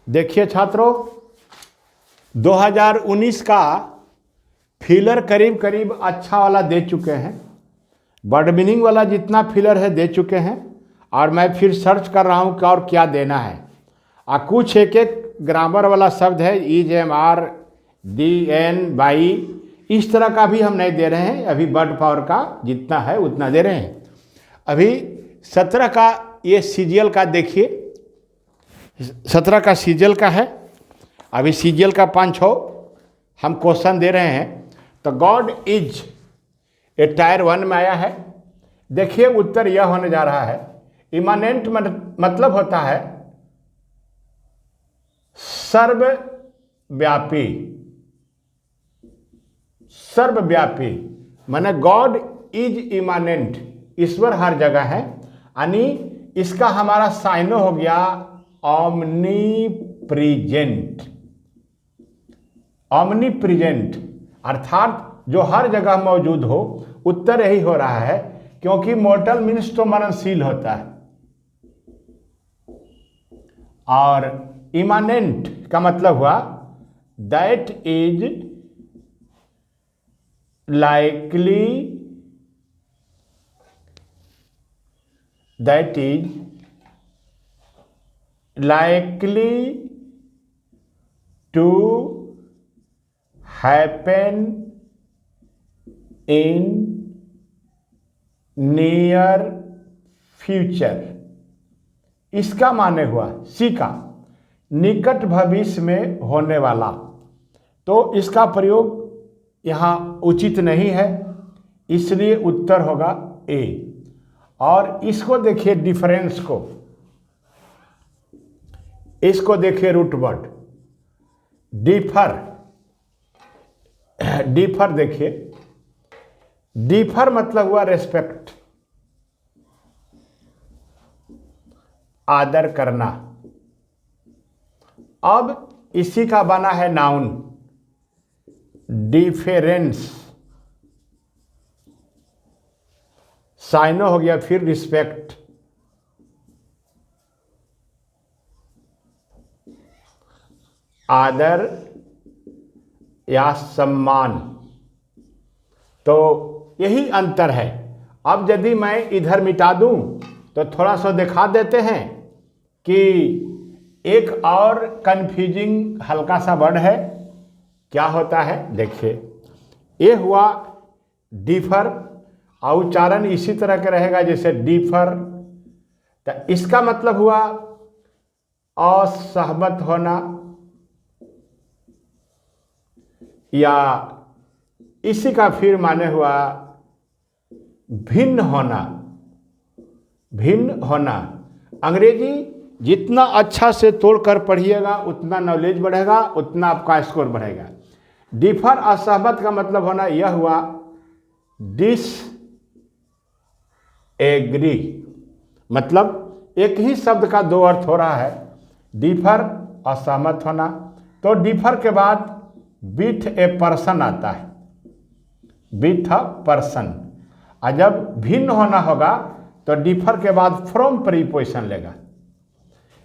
देखिए छात्रों, 2019 का फिलर करीब करीब अच्छा वाला दे चुके हैं। वर्ड मीनिंग वाला जितना फिलर है दे चुके हैं, और मैं फिर सर्च कर रहा हूँ कि और क्या देना है। कुछ एक एक ग्रामर वाला शब्द है, is M R D N by, इस तरह का भी हम नहीं दे रहे हैं। अभी वर्ड पावर का जितना है उतना दे रहे हैं। अभी 17 का ये सीजीएल का देखिए, 17 का सीजीएल का है। अभी सीजीएल का 5-6 हम क्वेश्चन दे रहे हैं। तो गॉड इज ए टायर 1 में आया है। देखिए उत्तर यह होने जा रहा है, इमानेंट मतलब होता है सर्वव्यापी। सर्वव्यापी माने गॉड इज इमानेंट, ईश्वर हर जगह है। यानी इसका हमारा साइनो हो गया ऑमनीप्रेजेंट। ऑमनीप्रेजेंट अर्थात जो हर जगह मौजूद हो। उत्तर यही हो रहा है, क्योंकि मोर्टल मीन्स तो मननशील होता है, और इमानेंट का मतलब हुआ that is likely, that is likely to happen in near future. इसका माने हुआ सी का निकट भविष्य में होने वाला। तो इसका प्रयोग यहाँ उचित नहीं है, इसलिए उत्तर होगा ए। और इसको देखिए डिफरेंस को, इसको देखिए रूट वर्ड डिफर। डिफर देखिए, डिफर मतलब हुआ रेस्पेक्ट, आदर करना। अब इसी का बना है नाउन डिफरेंस, साइनो हो गया फिर रिस्पेक्ट। आदर या सम्मान, तो यही अंतर है। अब यदि मैं इधर मिटा दूं तो थोड़ा सा दिखा देते हैं कि एक और कंफ्यूजिंग हल्का सा वर्ड है। क्या होता है देखिए, ये हुआ डिफर, और उच्चारण इसी तरह का रहेगा जैसे डिफर। तो इसका मतलब हुआ असहमत होना, या इसी का फिर माने हुआ भिन्न होना। भिन्न होना। अंग्रेजी जितना अच्छा से तोड़कर पढ़िएगा उतना नॉलेज बढ़ेगा, उतना आपका स्कोर बढ़ेगा। डिफर असहमत का मतलब होना यह हुआ डिस एग्री, मतलब एक ही शब्द का दो अर्थ हो रहा है। डिफर असहमत होना, तो डिफर के बाद विथ ए पर्सन आता है, विथ अ पर्सन। और जब भिन्न होना होगा तो डिफर के बाद फ्रॉम प्रीपोजिशन लेगा।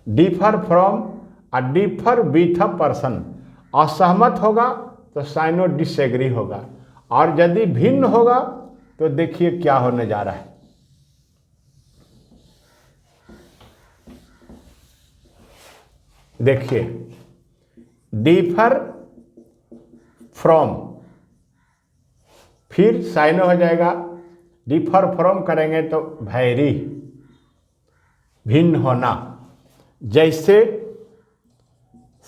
डिफर फ्रॉम और डिफर विथ अ पर्सन। असहमत होगा तो साइनो डिसएग्री होगा, और यदि भिन्न होगा तो देखिए क्या होने जा रहा है। देखिए डिफर फ्रॉम, फिर साइनो हो जाएगा। डिफर फ्रॉम करेंगे तो वैरी, भिन्न होना। जैसे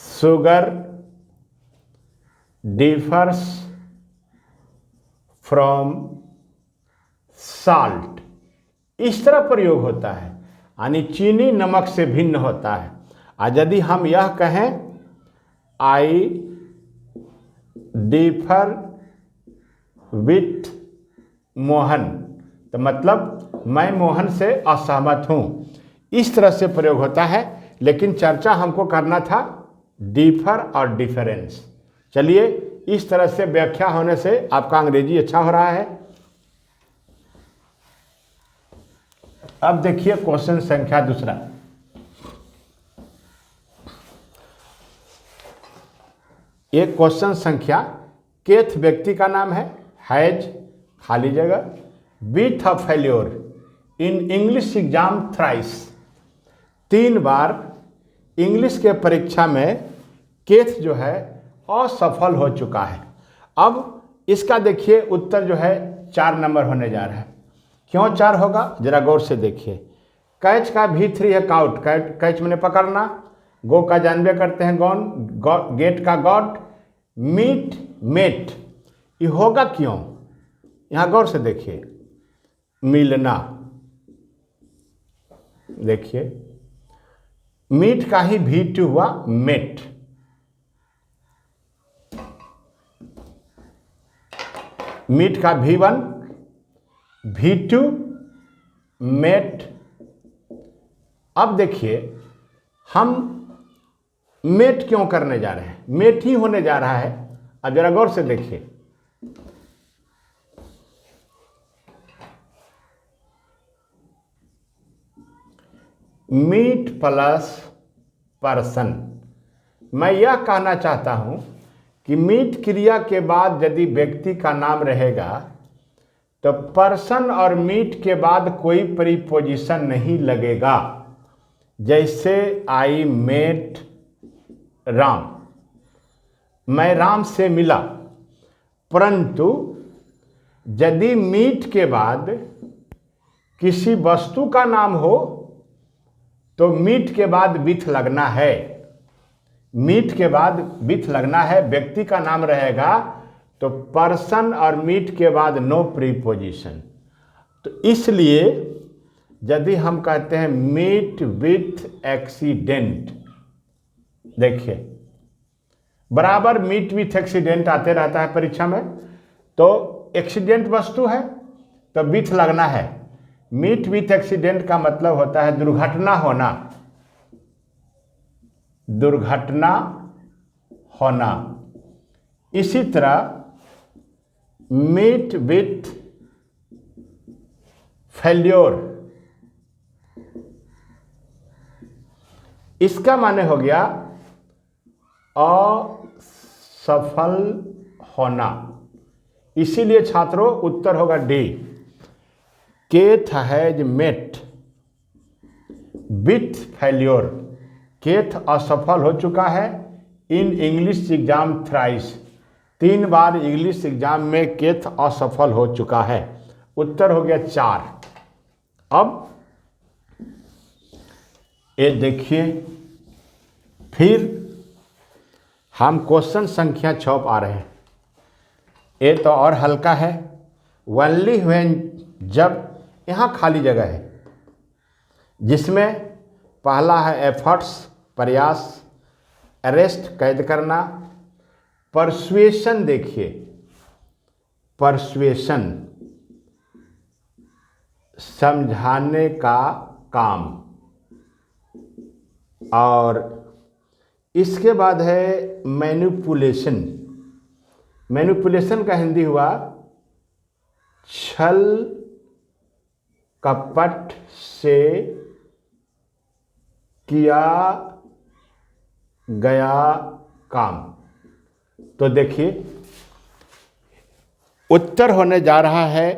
शुगर डिफर्स फ्रॉम साल्ट, इस तरह प्रयोग होता है, यानी चीनी नमक से भिन्न होता है। और यदि हम यह कहें आई डिफर विथ मोहन, तो मतलब मैं मोहन से असहमत हूं। इस तरह से प्रयोग होता है, लेकिन चर्चा हमको करना था डिफर और डिफरेंस। चलिए, इस तरह से व्याख्या होने से आपका अंग्रेजी अच्छा हो रहा है। अब देखिए क्वेश्चन संख्या दूसरा। एक क्वेश्चन संख्या केथ व्यक्ति का नाम हैज खाली जगह with a failure in English exam thrice, 3 बार इंग्लिश के परीक्षा में केथ जो है असफल हो चुका है। अब इसका देखिए उत्तर जो है 4 नंबर होने जा रहा है। क्यों 4 होगा जरा गौर से देखिए। कैच का V3 है काउट, कैच मैंने पकड़ना, गो का जानबे करते हैं गॉन, गेट का गॉट, मीट मेट, ये होगा क्यों, यहाँ गौर से देखिए। मिलना, देखिए मीट का ही V2 हुआ मेट, मीट का V1 V2 मेट। अब देखिए हम मेट क्यों करने जा रहे हैं, मेट ही होने जा रहा है। अब जरा गौर से देखिए, मीट प्लस पर्सन। मैं यह कहना चाहता हूं कि मीट क्रिया के बाद यदि व्यक्ति का नाम रहेगा तो पर्सन और मीट के बाद कोई प्रीपोजिशन नहीं लगेगा। जैसे आई मेट राम, मैं राम से मिला, परंतु यदि मीट के बाद किसी वस्तु का नाम हो तो मीट के बाद विथ लगना है, मीट के बाद विथ लगना है। व्यक्ति का नाम रहेगा तो पर्सन और मीट के बाद नो प्रीपोजिशन। तो इसलिए यदि हम कहते हैं मीट विथ एक्सीडेंट, देखिए बराबर मीट विथ एक्सीडेंट आते रहता है परीक्षा में, तो एक्सीडेंट वस्तु है तो विथ लगना है। मीट विथ एक्सीडेंट का मतलब होता है दुर्घटना होना, दुर्घटना होना। इसी तरह मीट विथ फेल्योर, इसका माने हो गया असफल होना। इसीलिए छात्रों उत्तर होगा D, Keith has met with failure. Keith असफल हो चुका है इन इंग्लिश एग्जाम थ्राइस, 3 बार इंग्लिश एग्जाम में केथ असफल हो चुका है। उत्तर हो गया 4। अब ये देखिए फिर हम क्वेश्चन संख्या 6 पर आ रहे हैं। ये तो और हल्का है। ओनली व्हेन, जब, यहाँ खाली जगह है जिसमें पहला है एफर्ट्स प्रयास, अरेस्ट कैद करना, परसुएशन, देखिए परसुएशन समझाने का काम, और इसके बाद है मैनिपुलेशन। मैनिपुलेशन का हिंदी हुआ छल कपट से किया गया काम। तो देखिए उत्तर होने जा रहा है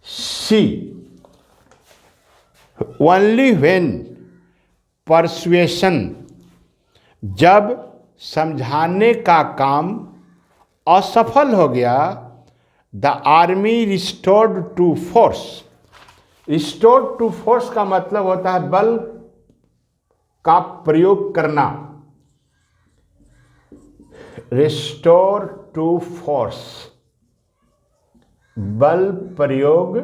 सी, ओनली व्हेन परसुएशन, जब समझाने का काम असफल हो गया, the army restored to force. Restored to force का मतलब होता है बल का प्रयोग करना, रिस्टोर टू फोर्स, बल प्रयोग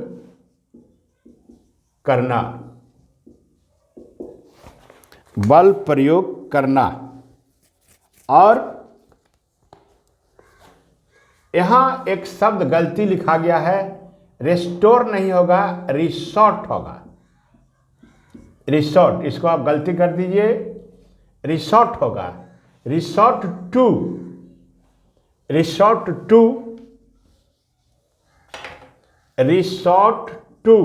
करना, बल प्रयोग करना। और यहां एक शब्द गलती लिखा गया है, रिस्टोर नहीं होगा, रिसोर्ट होगा, रिसोर्ट, इसको आप गलती कर दीजिए, रिसोर्ट होगा, resort to, resort to, resort to,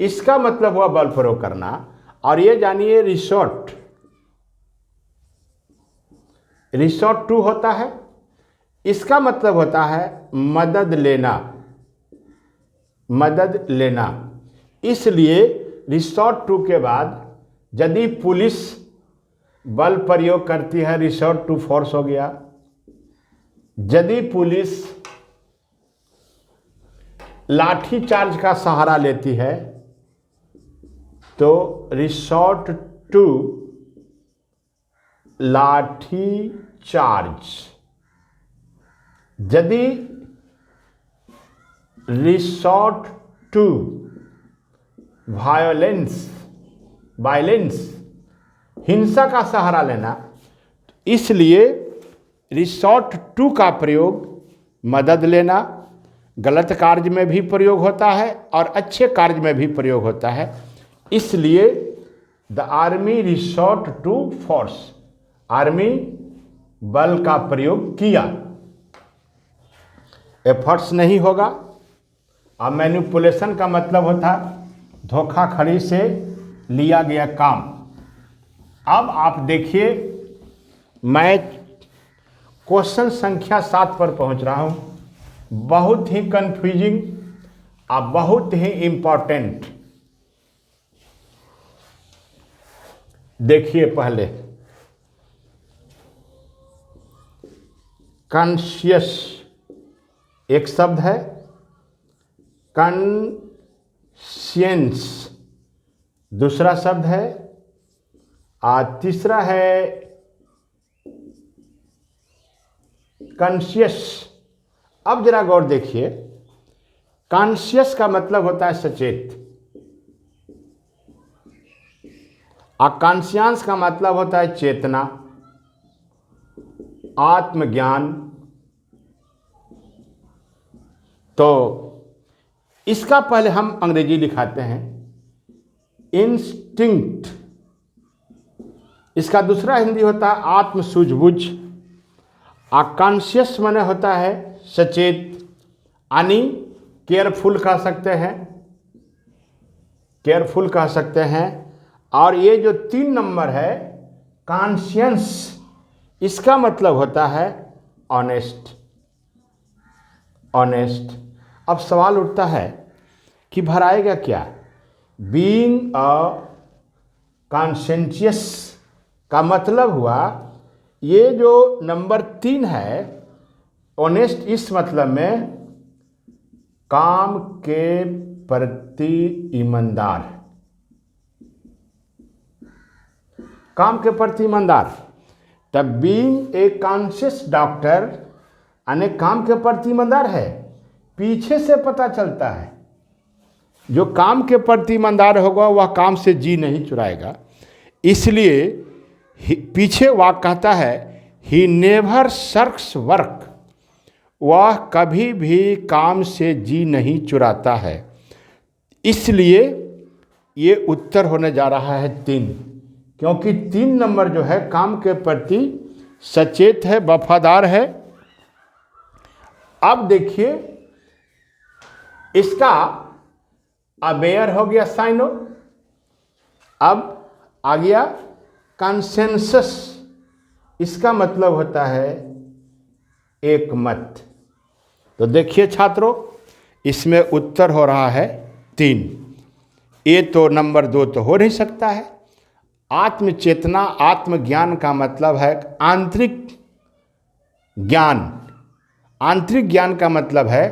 इसका मतलब हुआ बल प्रयोग करना। और ये जानिए रिसोर्ट, रिसोर्ट टू होता है, इसका मतलब होता है मदद लेना, मदद लेना। इसलिए रिसोर्ट टू के बाद यदि पुलिस बल प्रयोग करती है, रिसोर्ट टू फोर्स हो गया। यदि पुलिस लाठी चार्ज का सहारा लेती है तो रिसोर्ट टू लाठी चार्ज। यदि रिसोर्ट टू वायलेंस हिंसा का सहारा लेना, इसलिए रिसोर्ट टू का प्रयोग मदद लेना गलत कार्य में भी प्रयोग होता है और अच्छे कार्य में भी प्रयोग होता है। इसलिए the army resort to force, army बल का प्रयोग किया। एफर्ट्स नहीं होगा। अब मैनिपुलेशन का मतलब होता धोखाधड़ी से लिया गया काम। अब आप देखिए, मैं क्वेश्चन संख्या 7 पर पहुंच रहा हूं, बहुत ही कंफ्यूजिंग और बहुत ही इंपॉर्टेंट। देखिए, पहले कॉन्शियस एक शब्द है, कॉन्शियंस दूसरा शब्द है, और तीसरा है कॉन्शियस। अब जरा गौर देखिए, कॉन्शियस का मतलब होता है सचेत, और कॉन्शियंस का मतलब होता है चेतना, आत्मज्ञान। तो इसका पहले हम अंग्रेजी लिखाते हैं, इंस्टिंक्ट। इसका दूसरा हिंदी होता है आत्म सूझबूझ। और कॉन्शियस माने होता है सचेत, यानी केयरफुल कह सकते हैं, केयरफुल कह सकते हैं। और ये जो 3 नंबर है कॉन्शियंस, इसका मतलब होता है ऑनेस्ट, ऑनेस्ट। अब सवाल उठता है कि भराएगा क्या? बीइंग अ कॉन्शियस का मतलब हुआ ये जो नंबर 3 है ऑनेस्ट, इस मतलब में काम के प्रति ईमानदार, काम के प्रति ईमानदार। तब बीइंग ए कॉन्शियस डॉक्टर यानी काम के प्रति ईमानदार है। पीछे से पता चलता है जो काम के प्रति ईमानदार होगा वह काम से जी नहीं चुराएगा। इसलिए पीछे वाक्य कहता है ही नेवर सर्क्स वर्क, वह कभी भी काम से जी नहीं चुराता है। इसलिए ये उत्तर होने जा रहा है 3, क्योंकि 3 नंबर जो है काम के प्रति सचेत है, वफादार है। अब देखिए, इसका अवेयर हो गया साइनो। अब आ गया कंसेंसस, इसका मतलब होता है एक मत। तो देखिए छात्रों, इसमें उत्तर हो रहा है 3। ये तो नंबर 2 तो हो नहीं सकता है। आत्मचेतना, आत्मज्ञान का मतलब है आंतरिक ज्ञान। आंतरिक ज्ञान का मतलब है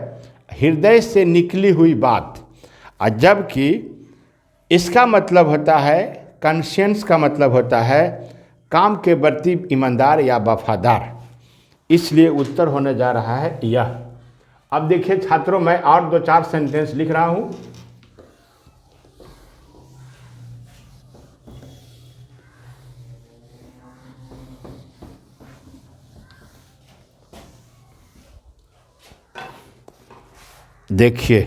हृदय से निकली हुई बात, और जबकि इसका मतलब होता है कॉन्शियंस का मतलब होता है काम के प्रति ईमानदार या वफादार। इसलिए उत्तर होने जा रहा है यह। अब देखिए छात्रों, मैं और 2-4 सेंटेंस लिख रहा हूं। देखिए,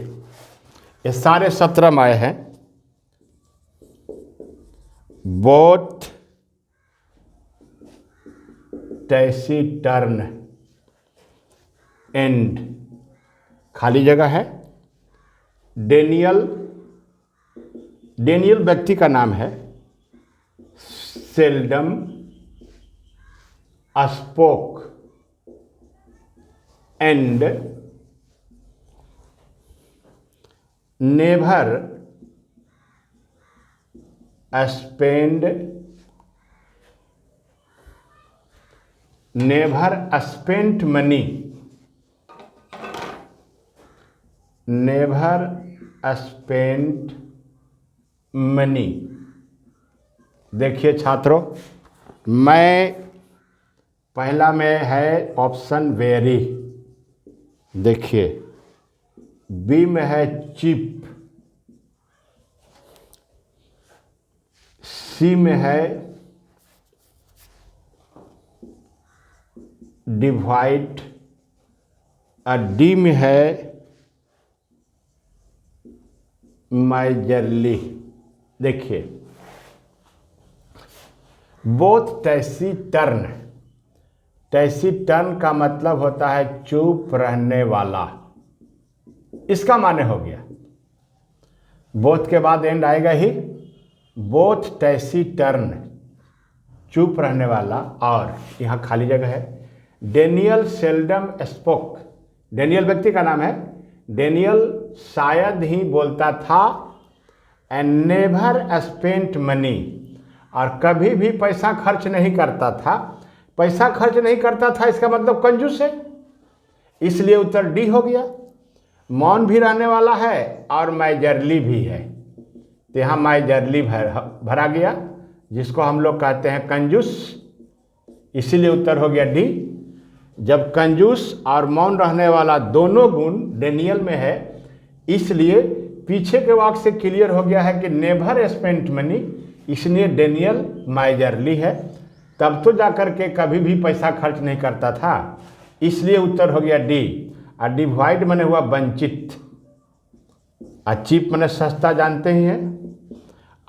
ये सारे 17 आए हैं। बोथ टैसीटर्न एंड, खाली जगह है। डेनियल, डेनियल व्यक्ति का नाम है। Seldom spoke and never spent money, never spent money। देखिए छात्रों, मैं पहला में है ऑप्शन वेरी, देखिए बी में है चीप, सी में है डिवाइड और डी में है मेजरली। देखिए बोथ टैसीटर्न, टैसीटर्न का मतलब होता है चुप रहने वाला, इसका माने हो गया बोथ के बाद एंड आएगा ही, बोथ टैसीटर्न चुप रहने वाला। और यहाँ खाली जगह है, डेनियल सेल्डम स्पोक, डेनियल व्यक्ति का नाम है, डेनियल शायद ही बोलता था, एंड नेवर स्पेंट मनी, और कभी भी पैसा खर्च नहीं करता था। पैसा खर्च नहीं करता था इसका मतलब कंजूस है, इसलिए उत्तर डी हो गया। मौन भी रहने वाला है और मेजरली भी है, तो यहाँ मेजरली भरा गया, जिसको हम लोग कहते हैं कंजूस, इसीलिए उत्तर हो गया डी। जब कंजूस और मौन रहने वाला दोनों गुण डेनियल में है, इसलिए पीछे के वाक्य से क्लियर हो गया है कि नेवर स्पेंट मनी, इसलिए डेनियल मेजरली है। तब तो जाकर के कभी भी पैसा खर्च नहीं करता था, इसलिए उत्तर हो गया डी। और डिवाइड मने हुआ वंचित, और चीप मने सस्ता जानते ही हैं,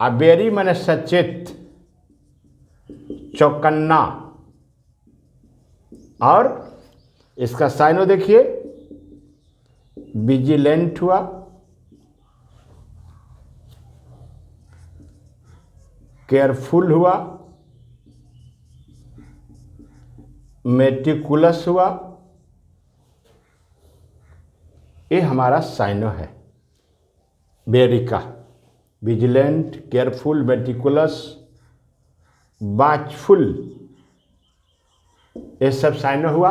और बेरी मने सचेत, चौकन्ना। और इसका साइनो देखिए, विजिलेंट हुआ, केयरफुल हुआ, मेटिकुलस हुआ, ये हमारा साइनो है बेरी का। विजिलेंट, केयरफुल, मेटिकुलस, वाचफुल, ये सब साइनो हुआ।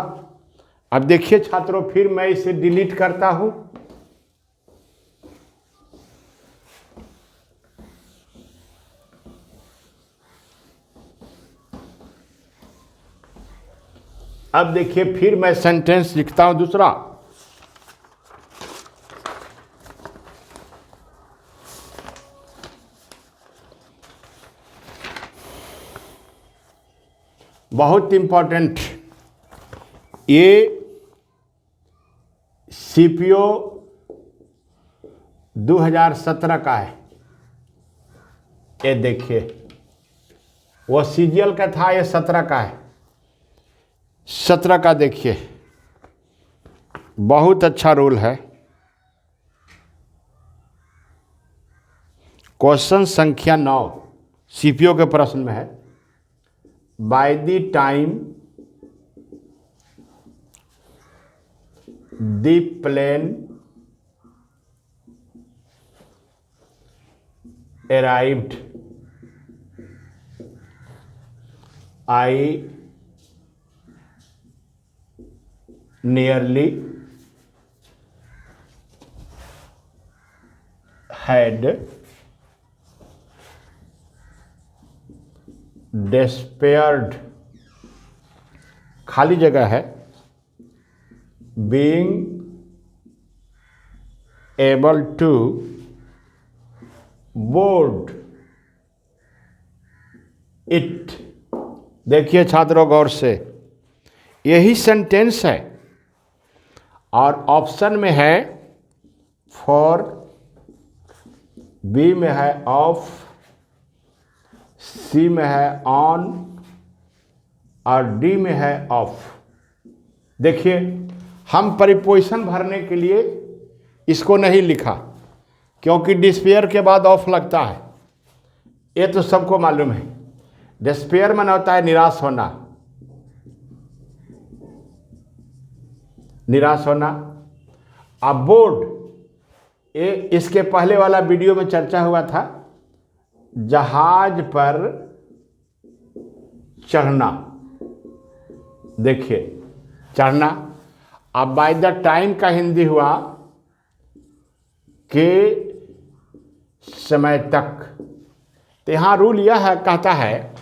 अब देखिए छात्रों, फिर मैं इसे डिलीट करता हूं। अब देखिए फिर मैं सेंटेंस लिखता हूं दूसरा। बहुत इंपॉर्टेंट, ये सीपीओ 2017 का है। ये देखिए, वो सीजीएल का था, ये 17 का है। 17 का देखिए, बहुत अच्छा रूल है। क्वेश्चन संख्या 9 सीपीओ के प्रश्न में है, by the time the plane arrived I nearly had despaired, खाली जगह है, being able to board it। देखिए छात्रों गौर से, यही सेंटेंस है, और ऑप्शन में है फॉर, बी में है ऑफ, सी में है ऑन, और डी में है ऑफ। देखिए हम परिपोजिशन भरने के लिए इसको नहीं लिखा, क्योंकि डिस्पेयर के बाद ऑफ लगता है, ये तो सबको मालूम है। डिस्पेयर माने होता है निराश होना, निराश होना। अब बोर्ड, ये इसके पहले वाला वीडियो में चर्चा हुआ था, जहाज पर चढ़ना। देखिए चढ़ना, अब बाय द टाइम का हिंदी हुआ के समय तक। तो यहाँ रूल यह है, कहता है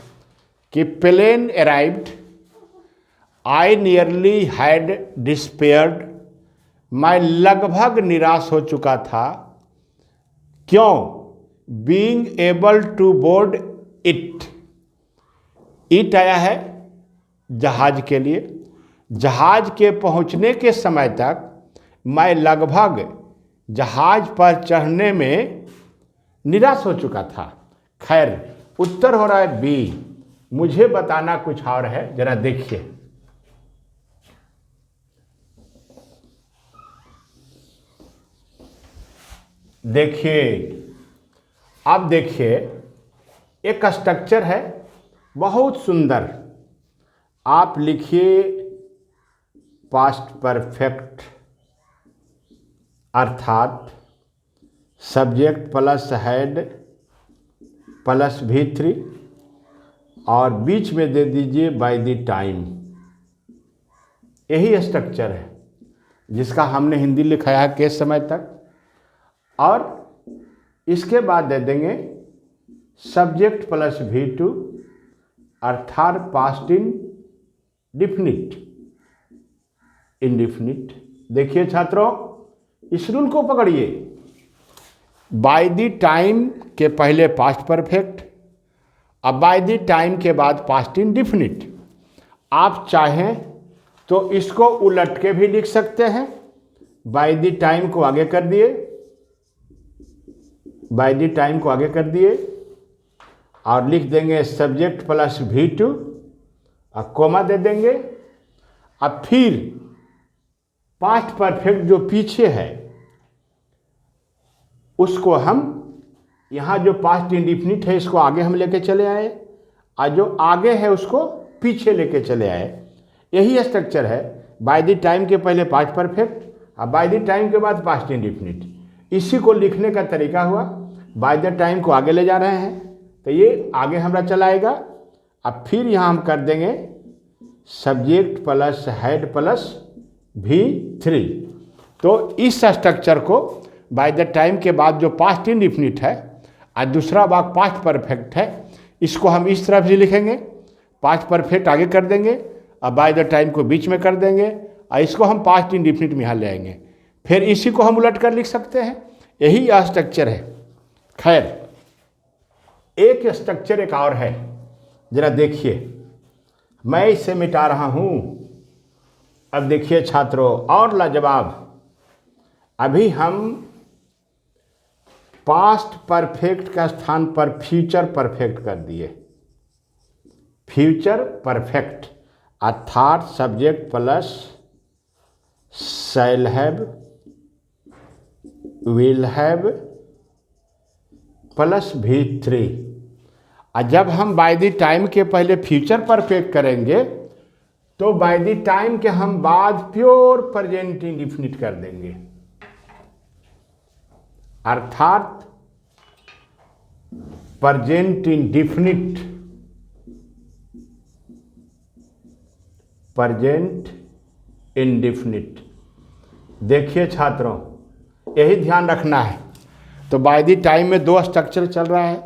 कि plane arrived, I nearly had despaired, मैं लगभग निराश हो चुका था। क्यों? Being able to board it, it आया है जहाज के लिए। जहाज के पहुंचने के समय तक मैं लगभग जहाज पर चढ़ने में निराश हो चुका था। खैर, उत्तर हो रहा है बी। मुझे बताना कुछ और है, जरा देखिए। देखिए, अब देखिए, एक स्ट्रक्चर है बहुत सुंदर। आप लिखिए पास्ट परफेक्ट, अर्थात subject plus had plus V3 और बीच में दे दीजिए बाय द टाइम। यही स्ट्रक्चर है जिसका हमने हिंदी लिखाया है के समय तक, और इसके बाद दे देंगे सब्जेक्ट प्लस V2 अर्थात पास्ट इंडेफिनिट, इंडेफिनिट। देखिए छात्रों, इस रूल को पकड़िए। बाय द टाइम के पहले पास्ट परफेक्ट, अब बाय द टाइम के बाद पास्ट इंडेफिनिट। आप चाहें तो इसको उलट के भी लिख सकते हैं। बाय द टाइम को आगे कर दिए, बाय द टाइम को आगे कर दिए और लिख देंगे सब्जेक्ट प्लस V2 और कोमा दे देंगे। अब फिर पास्ट परफेक्ट जो पीछे है उसको हम, यहाँ जो पास्ट इंडेफिनिट है इसको आगे हम लेके चले आए और जो आगे है उसको पीछे लेके चले आए। यही स्ट्रक्चर है। बाय द टाइम के पहले पास्ट परफेक्ट और बाय द टाइम के बाद पास्ट इंडेफिनिट। इसी को लिखने का तरीका हुआ, बाय द टाइम को आगे ले जा रहे हैं तो ये आगे हमारा चलाएगा। अब फिर यहाँ हम कर देंगे subject plus had plus V3। तो इस स्ट्रक्चर को बाय द टाइम के बाद जो पास्ट इंडेफिनिट है और दूसरा भाग पास्ट परफेक्ट है, इसको हम इस तरफ से लिखेंगे। पास्ट परफेक्ट आगे कर देंगे और बाय द टाइम को बीच में कर देंगे और इसको हम पास्ट इंडेफिनिट में यहाँ ले आएंगे। फिर इसी को हम उलट कर लिख सकते हैं। यही स्ट्रक्चर है। खैर, एक स्ट्रक्चर एक और है, जरा देखिए। मैं इसे मिटा रहा हूं। अब देखिए छात्रों, और लाजवाब, अभी हम पास्ट परफेक्ट का स्थान पर फ्यूचर परफेक्ट कर दिए। फ्यूचर परफेक्ट अर्थात subject plus shall have, will have plus V3। और जब हम बाय द टाइम के पहले फ्यूचर परफेक्ट करेंगे तो बाय द टाइम के हम बाद प्योर प्रेजेंट इंडेफिनिट कर देंगे, अर्थात प्रेजेंट इंडेफिनिट, प्रेजेंट इंडेफिनिट। देखिए छात्रों, यही ध्यान रखना है। तो बाय द टाइम में दो स्ट्रक्चर चल रहा है,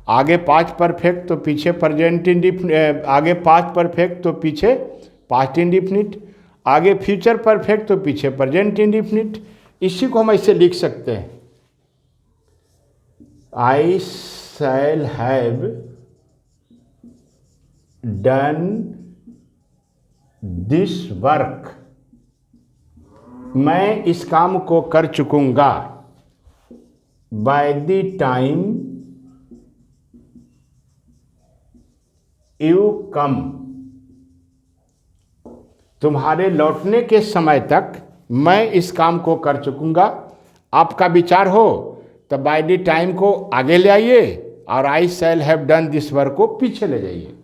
आगे पास्ट परफेक्ट तो पीछे प्रेजेंट इंडेफिनिट, आगे पास्ट परफेक्ट तो पीछे पास्ट इंडेफिनिट, आगे फ्यूचर परफेक्ट तो पीछे प्रेजेंट इंडेफिनिट। इसी को हम ऐसे लिख सकते हैं, I shall have done this work, मैं इस काम को कर चुकूंगा। By the time you come, तुम्हारे लौटने के समय तक मैं इस काम को कर चुकूंगा। आपका विचार हो तो बाय द टाइम को आगे ले आइए और I shall have done this work को पीछे ले जाइए।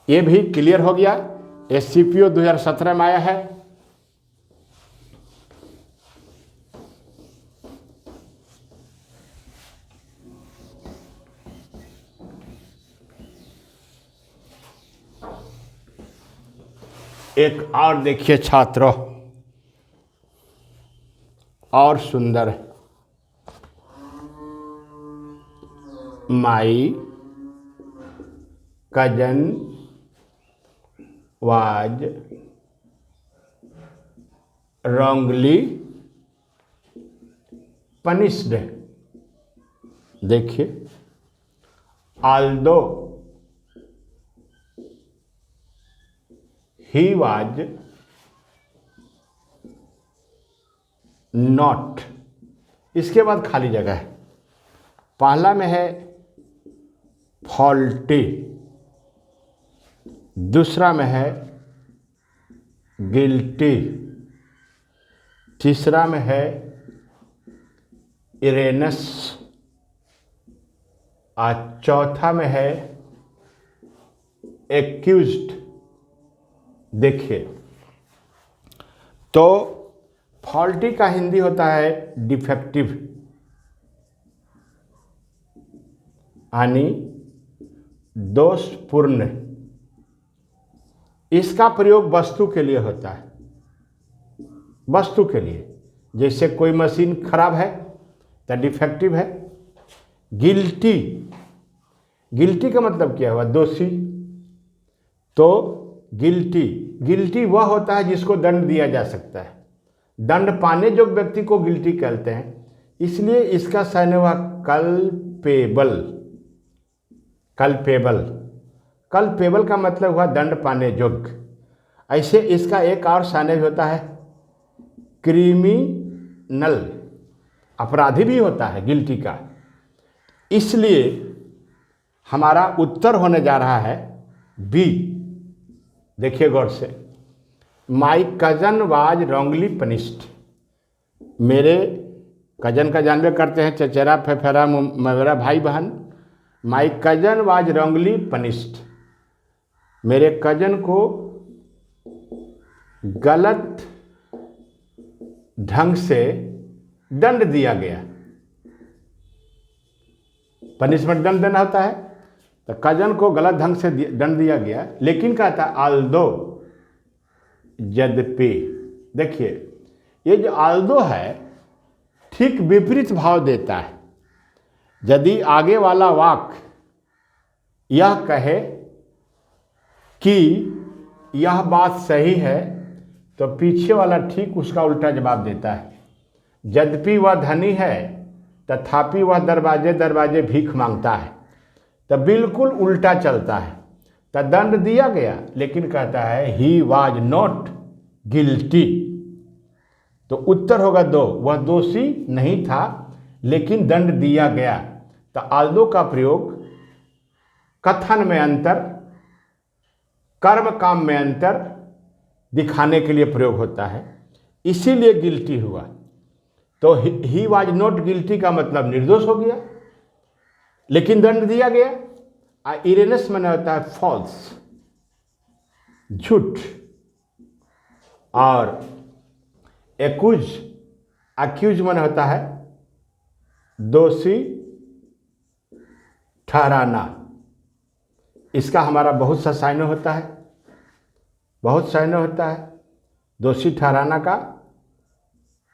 ये भी क्लियर हो गया। SCPO 2017 में आया है। एक और देखिए छात्रों, और सुंदर है। My cousin was wrongly punished। देखिए, although he was not, इसके बाद खाली जगह है। पहला में है फॉल्टी, दूसरा में है गिल्टी, तीसरा में है इरेनस, और चौथा में है एक्यूज्ड। देखिए, तो फॉल्टी का हिंदी होता है डिफेक्टिव, यानी दोषपूर्ण। इसका प्रयोग वस्तु के लिए होता है, वस्तु के लिए। जैसे कोई मशीन खराब है तो डिफेक्टिव है। गिल्टी, गिल्टी का मतलब क्या हुआ? दोषी। तो गिल्टी वह होता है जिसको दंड दिया जा सकता है। दंड पाने जो व्यक्ति को गिल्टी कहते हैं, इसलिए इसका सैन्य हुआ कल्पेबल। कल्पेबल, कल्पेबल का मतलब हुआ दंड पाने योग्य। ऐसे इसका एक और सैन्य भी होता है क्रिमिनल, अपराधी भी होता है गिल्टी का। इसलिए हमारा उत्तर होने जा रहा है बी। देखिए गौर से, my cousin was wrongly punished. मेरे कजन का जानबे करते हैं, चचेरा फेफेरा मेरा भाई बहन। My cousin was wrongly punished, मेरे कजन को गलत ढंग से दंड दिया गया। पनिशमेंट दंड देना होता है, तो कजन को गलत ढंग से दंड दिया गया। लेकिन कहता है आल्दो, यद्यपि। देखिए, ये जो आल्दो है ठीक विपरीत भाव देता है। यदि आगे वाला वाक्य यह कहे कि यह बात सही है, तो पीछे वाला ठीक उसका उल्टा जवाब देता है। यद्यपि वह धनी है तथापि वह दरवाजे दरवाजे भीख मांगता है, तो बिल्कुल उल्टा चलता है। तो दंड दिया गया, लेकिन कहता है ही वाज नॉट गिल्टी। तो उत्तर होगा दो, वह दोषी नहीं था लेकिन दंड दिया गया। तो आल्दो का प्रयोग कथन में अंतर, कर्म काम में अंतर दिखाने के लिए प्रयोग होता है, इसीलिए गिल्टी हुआ। तो ही वाज नॉट गिल्टी का मतलब निर्दोष हो गया, लेकिन दंड दिया गया। इरेनस में होता है फॉल्स, झूठ। और एक्यूज में होता है दोषी ठहराना। इसका हमारा बहुत सा साइन होता है, बहुत साइन होता है। दोषी ठहराना का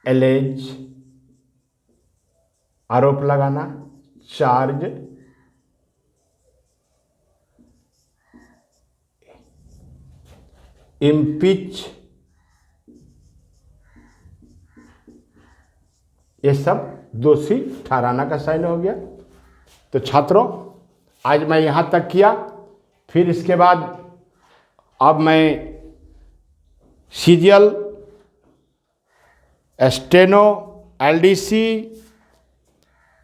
एलेज, आरोप लगाना, चार्ज, इम्पीच, ये सब दोषी ठहराना का साइन हो गया। तो छात्रों, आज मैं यहाँ तक किया। फिर इसके बाद अब मैं सीरियल, स्टेनो, एलडीसी,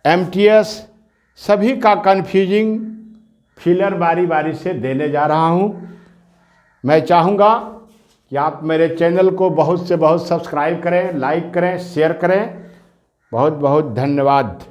एमटीएस सभी का कन्फ्यूजिंग फिलर बारी बारी से देने जा रहा हूँ। मैं चाहूँगा कि आप मेरे चैनल को बहुत से बहुत सब्सक्राइब करें, लाइक करें, शेयर करें। बहुत बहुत धन्यवाद।